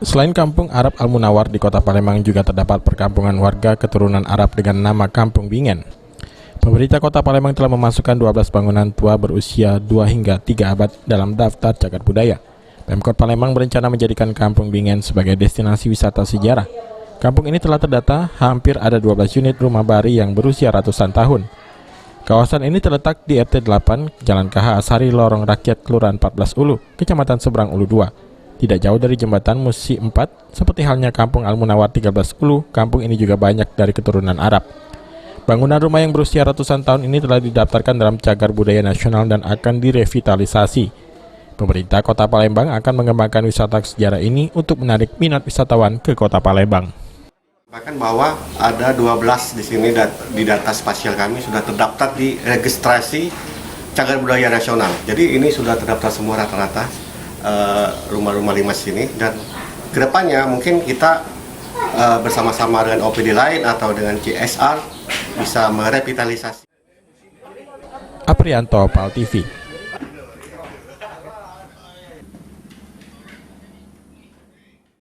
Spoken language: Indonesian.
Selain kampung Arab Al-Munawar, di Kota Palembang juga terdapat perkampungan warga keturunan Arab dengan nama Kampung Bingen. Pemerintah Kota Palembang telah memasukkan 12 bangunan tua berusia 2 hingga 3 abad dalam daftar cagar budaya. Pemkot Palembang berencana menjadikan Kampung Bingen sebagai destinasi wisata sejarah. Kampung ini telah terdata hampir ada 12 unit rumah bari yang berusia ratusan tahun. Kawasan ini terletak di RT 8, Jalan KH Asari, Lorong Rakyat, Kelurahan 14 Ulu, Kecamatan Seberang Ulu 2. Tidak jauh dari jembatan Musi 4, seperti halnya Kampung Al-Munawar 13 Ulu, kampung ini juga banyak dari keturunan Arab. Bangunan rumah yang berusia ratusan tahun ini telah didaftarkan dalam Cagar Budaya Nasional dan akan direvitalisasi. Pemerintah Kota Palembang akan mengembangkan wisata sejarah ini untuk menarik minat wisatawan ke Kota Palembang. Bahkan bahwa ada 12 di sini di data spasial kami sudah terdaftar di registrasi Cagar Budaya Nasional. Jadi ini sudah terdaftar semua rata-rata rumah-rumah limas ini, dan kedepannya mungkin kita bersama-sama dengan OPD lain atau dengan CSR bisa merevitalisasi. Aprianto, PAL TV.